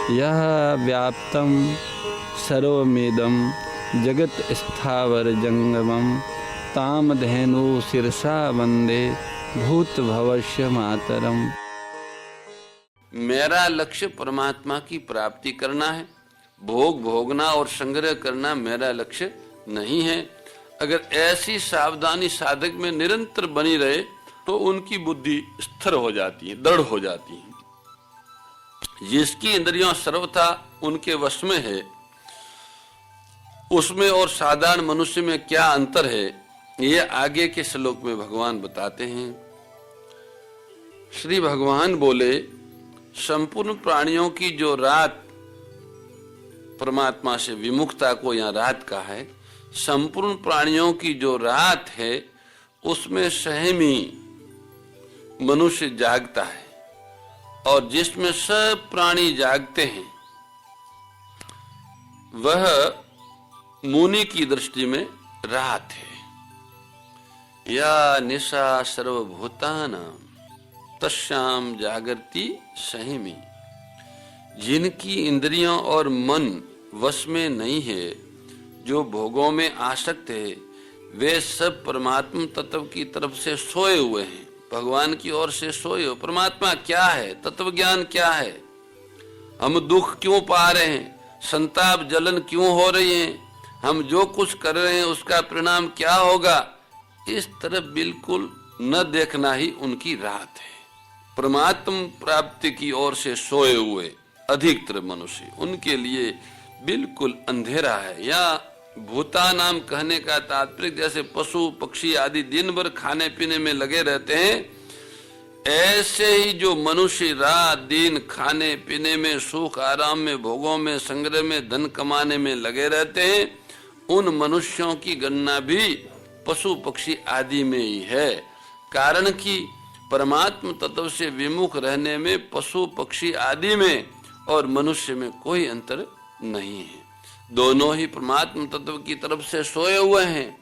यह व्याप्तं सर्वमिदं जगत् स्थावर जंगमं तामधेनु शिरसा वंदे भूत भवस्य मातरम। मेरा लक्ष्य परमात्मा की प्राप्ति करना है, भोग भोगना और संग्रह करना मेरा लक्ष्य नहीं है। अगर ऐसी सावधानी साधक में निरंतर बनी रहे तो उनकी बुद्धि स्थिर हो जाती है, दृढ़ हो जाती है। जिसकी इंद्रियों सर्वथा उनके वश में है, उसमें और साधारण मनुष्य में क्या अंतर है, ये आगे के श्लोक में भगवान बताते हैं। श्री भगवान बोले, संपूर्ण प्राणियों की जो रात परमात्मा से विमुखता को यहाँ रात का है, संपूर्ण प्राणियों की जो रात है उसमें संयमी मनुष्य जागता है, और जिसमें सब प्राणी जागते हैं वह मुनि की दृष्टि में रात है। या निशा सर्वभूतानां तस्याम जागृति संयमी। जिनकी इंद्रियों और मन वश में नहीं है, जो भोगों में आसक्त है, वे सब परमात्मा तत्व की तरफ से सोए हुए हैं, भगवान की ओर से सोए हो। परमात्मा क्या है, तत्व ज्ञान क्या है, हम दुख क्यों पा रहे हैं, संताप जलन क्यों हो रही है, हम जो कुछ कर रहे हैं उसका परिणाम क्या होगा, इस तरफ बिल्कुल न देखना ही उनकी रात है। परमात्म प्राप्ति की ओर से सोए हुए अधिकतर मनुष्य, उनके लिए बिल्कुल अंधेरा है। या भूता नाम कहने का तात्पर्य जैसे पशु पक्षी आदि दिन भर खाने पीने में लगे रहते हैं, ऐसे ही जो मनुष्य रात दिन खाने पीने में, सुख आराम में, भोगों में, संग्रह में, धन कमाने में लगे रहते हैं, उन मनुष्यों की गणना भी पशु पक्षी आदि में ही है। कारण कि परमात्म तत्व से विमुख रहने में पशु पक्षी आदि में और मनुष्य में कोई अंतर नहीं है, दोनों ही परमात्म तत्व की तरफ से सोए हुए हैं।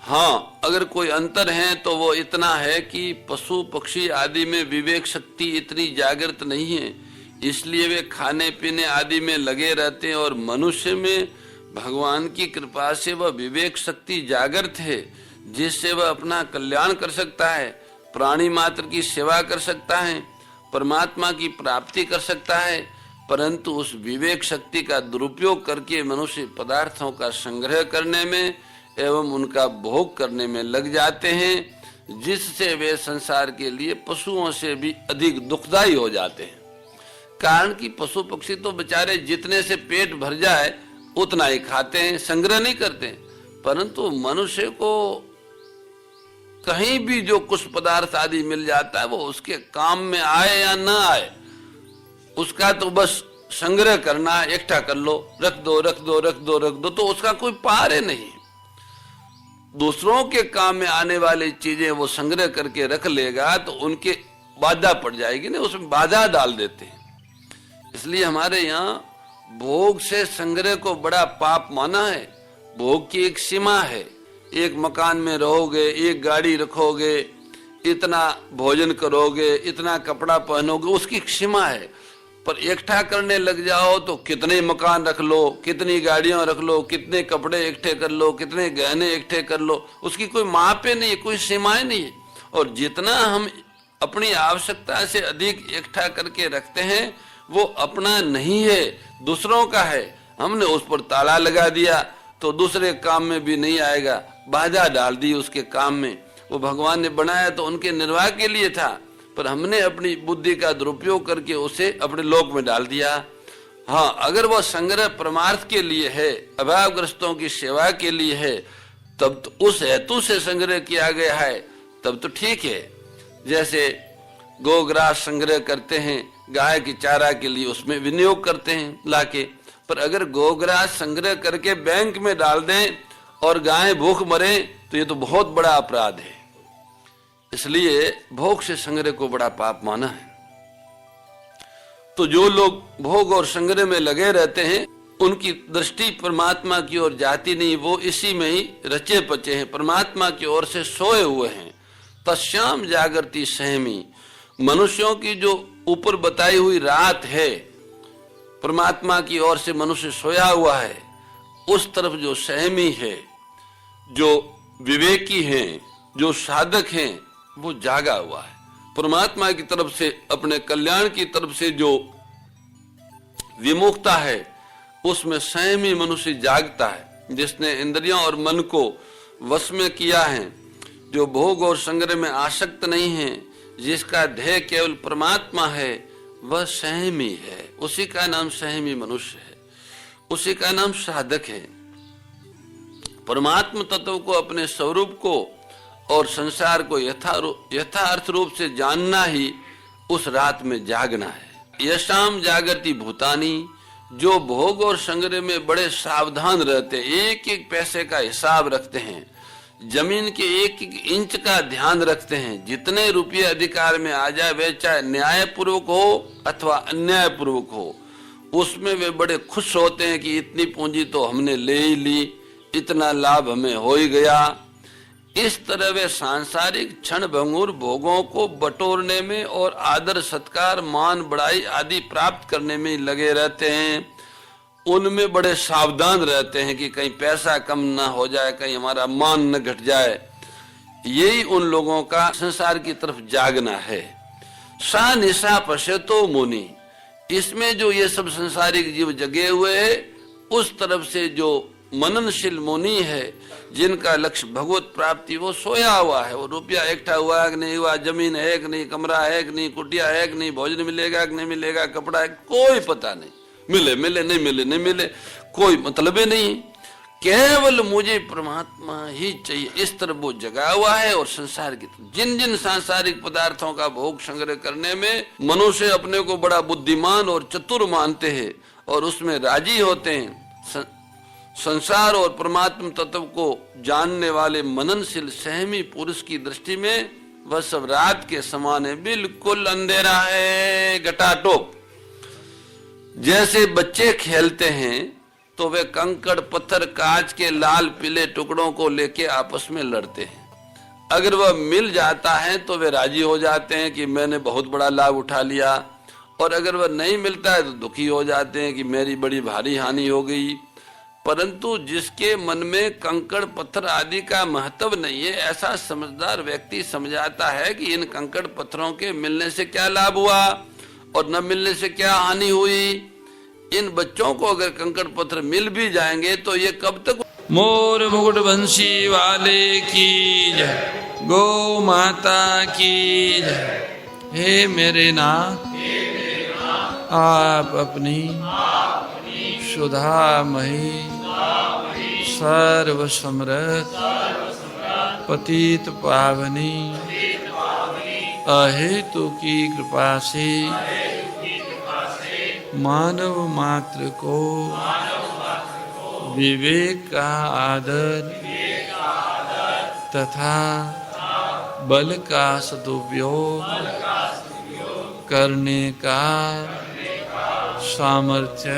हाँ, अगर कोई अंतर है तो वो इतना है कि पशु पक्षी आदि में विवेक शक्ति इतनी जागृत नहीं है, इसलिए वे खाने पीने आदि में लगे रहते हैं, और मनुष्य में भगवान की कृपा से वह विवेक शक्ति जागृत है, जिससे वह अपना कल्याण कर सकता है, प्राणी मात्र की सेवा कर सकता है, परमात्मा की प्राप्ति कर सकता है। परंतु उस विवेक शक्ति का दुरुपयोग करके मनुष्य पदार्थों का संग्रह करने में एवं उनका भोग करने में लग जाते हैं, जिससे वे संसार के लिए पशुओं से भी अधिक दुखदायी हो जाते हैं। कारण कि पशु पक्षी तो बेचारे जितने से पेट भर जाए उतना ही खाते हैं, संग्रह नहीं करते, परंतु मनुष्य को कहीं भी जो कुछ पदार्थ आदि मिल जाता है वो उसके काम में आए या ना आए, उसका तो बस संग्रह करना, इकट्ठा कर लो, रख दो रख दो रख दो रख दो, तो उसका कोई पार है नहीं। दूसरों के काम में आने वाली चीजें वो संग्रह करके रख लेगा तो उनके बाधा पड़ जाएगी ना, उसमें बाधा डाल देते हैं। इसलिए हमारे यहाँ भोग से संग्रह को बड़ा पाप माना है। भोग की एक सीमा है, एक मकान में रहोगे, एक गाड़ी रखोगे, इतना भोजन करोगे, इतना कपड़ा पहनोगे, उसकी सीमा है। पर इकट्ठा करने लग जाओ तो कितने मकान रख लो, कितनी गाड़ियां रख लो, कितने कपड़े इकट्ठे कर लो, कितने गहने इकट्ठे कर लो, उसकी कोई मापे नहीं है, कोई सीमाएं नहीं है। और जितना हम अपनी आवश्यकता से अधिक इकट्ठा करके रखते हैं वो अपना नहीं है, दूसरों का है। हमने उस पर ताला लगा दिया तो दूसरे काम में भी नहीं आएगा, बाधा डाल दी उसके काम में। वो भगवान ने बनाया तो उनके निर्वाह के लिए था, पर हमने अपनी बुद्धि का दुरुपयोग करके उसे अपने लोक में डाल दिया। हाँ, अगर वह संग्रह परमार्थ के लिए है, अभावग्रस्तों की सेवा के लिए है, तब तो उस हेतु से संग्रह किया गया है, तब तो ठीक है। जैसे गोग्रास संग्रह करते हैं गाय की चारा के लिए, उसमें विनियोग करते हैं लाके। पर अगर गोग्रास संग्रह करके बैंक में डाल दें और गाय भूख मरे तो ये तो बहुत बड़ा अपराध है। इसलिए भोग से संग्रह को बड़ा पाप माना है। तो जो लोग भोग और संग्रह में लगे रहते हैं उनकी दृष्टि परमात्मा की ओर जाती नहीं, वो इसी में ही रचे पचे हैं, परमात्मा की ओर से सोए हुए हैं। तस्याम जागृति सहमी, मनुष्यों की जो ऊपर बताई हुई रात है, परमात्मा की ओर से मनुष्य सोया हुआ है, उस तरफ जो सहमी है, जो विवेकी हैं, जो साधक हैं, वो जागा हुआ है। परमात्मा की तरफ से, अपने कल्याण की तरफ से जो विमुखता है, उसमें संयमी मनुष्य जागता है। जिसने इंद्रियों और मन को वश में किया है, जो भोग और संग्रह में आसक्त नहीं है, जिसका ध्येय केवल परमात्मा है, वह संयमी है। उसी का नाम संयमी मनुष्य है, उसी का नाम साधक है। परमात्मा तत्व को, अपने स्वरूप को और संसार को यथार्थ रूप से जानना ही उस रात में जागना है। यशाम जागृति भूतानी, जो भोग और संग्रह में बड़े सावधान रहते, एक एक पैसे का हिसाब रखते हैं, जमीन के एक एक इंच का ध्यान रखते हैं, जितने रुपये अधिकार में आ जाए, वे चाहे न्यायपूर्वक हो अथवा अन्यायपूर्वक हो, उसमें वे बड़े खुश होते हैं कि इतनी पूंजी तो हमने ले ही ली, इतना लाभ हमें हो ही गया। इस तरह वे सांसारिक क्षण भंगुर भोगों को बटोरने में और आदर सत्कार, मान बढ़ाई आदि प्राप्त करने में लगे रहते हैं। उनमें बड़े सावधान रहते हैं कि कहीं पैसा कम ना हो जाए, कहीं हमारा मान न घट जाए। यही उन लोगों का संसार की तरफ जागना है। सा निशा पश्यतो मुनि, इसमें जो ये सब संसारिक जीव जगे हुए हैं, उस तरफ से जो मननशील मुनि है, जिनका लक्ष्य भगवत प्राप्ति, वो सोया हुआ है। वो रुपया इकट्ठा हुआ है कि नहीं हुआ, जमीन है कि नहीं, कमरा है कि नहीं, कुटिया है कि नहीं, भोजन मिलेगा कि नहीं मिलेगा, कपड़ा है, कोई पता नहीं, मिले मिले नहीं मिले नहीं मिले, कोई मतलब ही नहीं। केवल मुझे परमात्मा ही चाहिए, इस तरह वो जगा हुआ है। और संसार की जिन जिन सांसारिक पदार्थों का भोग संग्रह करने में मनुष्य अपने को बड़ा बुद्धिमान और चतुर मानते हैं और उसमें राजी होते हैं, संसार और परमात्मा तत्व को जानने वाले मननशील सहमी पुरुष की दृष्टि में वह सब रात के समान है, बिल्कुल अंधेरा है, घटाटोप। जैसे बच्चे खेलते हैं तो वे कंकड़, पत्थर, कांच के लाल पीले टुकड़ों को लेके आपस में लड़ते हैं। अगर वह मिल जाता है तो वे राजी हो जाते हैं कि मैंने बहुत बड़ा लाभ उठा लिया, और अगर वह नहीं मिलता है तो दुखी हो जाते हैं कि मेरी बड़ी भारी हानि हो गई। परंतु जिसके मन में कंकड़ पत्थर आदि का महत्व नहीं है, ऐसा समझदार व्यक्ति समझाता है कि इन कंकड़ पत्थरों के मिलने से क्या लाभ हुआ और न मिलने से क्या हानि हुई। इन बच्चों को अगर कंकड़ पत्थर मिल भी जाएंगे तो ये कब तक। मोर मुकुट बंसी वाले की जय, गौ माता की जय। हे मेरे नाथ, आप अपनी सुधामयी सर्व समृद्ध पतित पावनी अहेतु की कृपा से मानव मात्र को विवेक का आदर तथा बल का सदुपयोग करने का सामर्थ्य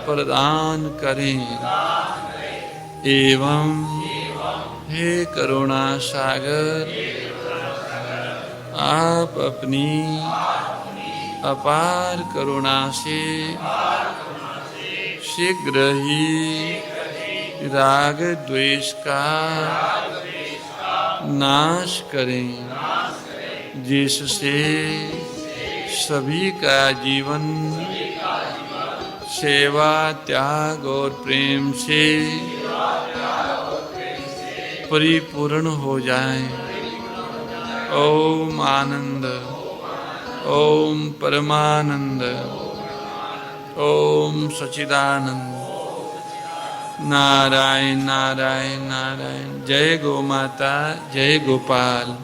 प्रदान करें। एवं हे करुणा सागर, आप अपनी अपार करुणा से शीघ्र ही राग द्वेष का नाश करें, जिससे सभी का जीवन सेवा, त्याग और प्रेम से परिपूर्ण हो जाए। ओम आनंद, ओम परमानंद, ओम सच्चिदानंद। नारायण नारायण नारायण। जय गौ माता, जय गोपाल।